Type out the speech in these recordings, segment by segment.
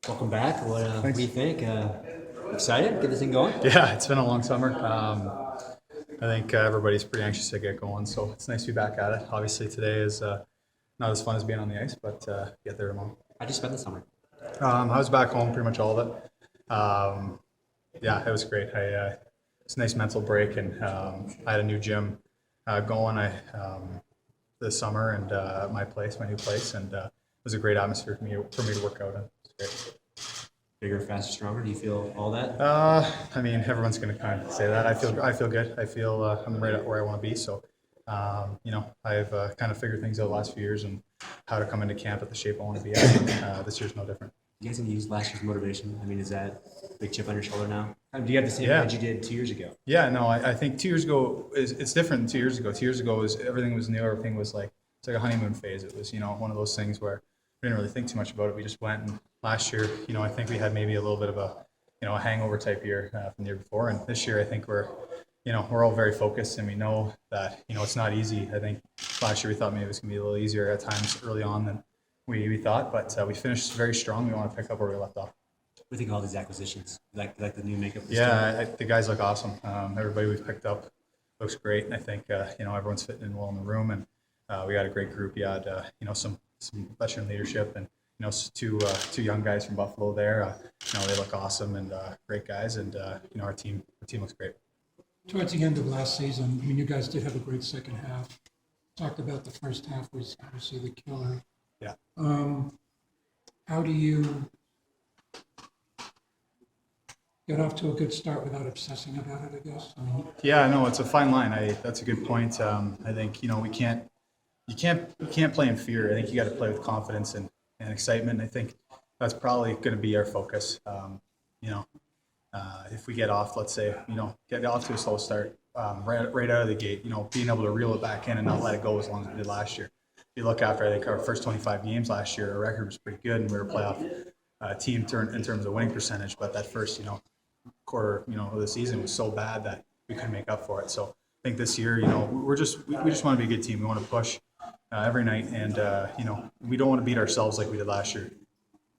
Welcome back. What do you think? Excited? Get this thing going? Yeah, it's been a long summer. I think everybody's pretty anxious to get going, so it's nice to be back at it. Obviously, today is not as fun as being on the ice, but get there tomorrow. How'd you spend the summer? I was back home pretty much all of it. Yeah, it was great. It's a nice mental break, and I had a new gym going this summer, and my new place, and it was a great atmosphere for me to work out in. It's great. Bigger, faster, stronger? Do you feel all that? I mean, everyone's going to kind of say that. I feel good. I feel I'm right at where I want to be. So, I've kind of figured things out the last few years and how to come into camp at the shape I want to be at. This year's no different. You guys can use last year's motivation. I mean, is that a big chip on your shoulder now? Do you have the same edge you did 2 years ago? Yeah, no, I think 2 years ago it's different than 2 years ago. 2 years ago was everything was new. Everything was it's like a honeymoon phase. It was one of those things where we didn't really think too much about it. We just went, and last year, I think we had maybe a little bit of a hangover type year from the year before. And this year, I think we're all very focused, and we know that, it's not easy. I think last year we thought maybe it was going to be a little easier at times early on than we thought, but we finished very strong. We want to pick up where we left off. What do you think of all these acquisitions? Like the new makeup? The guys look awesome. Everybody we've picked up looks great. I think, everyone's fitting in well in the room, and we got a great group. You had, some veteran leadership, and two young guys from Buffalo there. They look awesome, and great guys, and our team looks great. Towards the end of last season, I mean, you guys did have a great second half. Talked about the first half was obviously the killer. Yeah. How do you get off to a good start without obsessing about it, I guess? Yeah, no, it's a fine line. That's a good point. I think you can't play in fear. I think you got to play with confidence and excitement. I think that's probably going to be our focus. If we get off, let's say, get off to a slow start right out of the gate, being able to reel it back in and not let it go as long as we did last year. If you look after, I think, our first 25 games last year, our record was pretty good, and we were a playoff team in terms of winning percentage. But that first, quarter, of the season was so bad that we couldn't make up for it. So I think this year, we just want to be a good team. We want to push every night, and we don't want to beat ourselves like we did last year.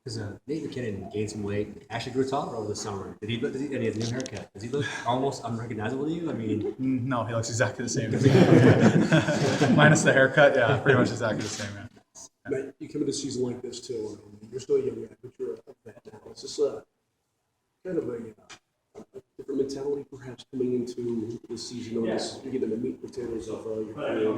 Because Nate McKinnon gained some weight, actually grew taller over the summer. And he has a new haircut. Does he look almost unrecognizable to you? I mean, no, he looks exactly the same. Minus the haircut, yeah, pretty much exactly the same, man. Matt, you come into a season like this too. You're still a young guy, but you're a vet now. Is this kind of a different mentality, perhaps, coming into the season? Or this, you get in the meat and potatoes of your career?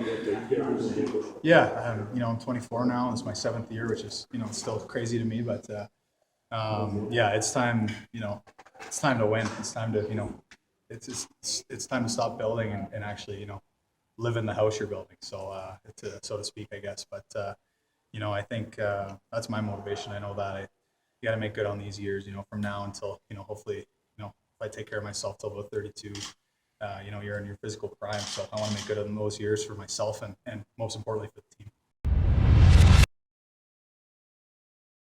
Yeah, I'm 24 now. It's my 7th year, which is still crazy to me. But it's time. It's time to win. It's time to it's time to stop building and actually live in the house you're building. So so to speak, I guess. But I think that's my motivation. I know that you got to make good on these years. From now until hopefully if I take care of myself till about 32. You're in your physical prime, so I want to make good on those years for myself and most importantly for the team.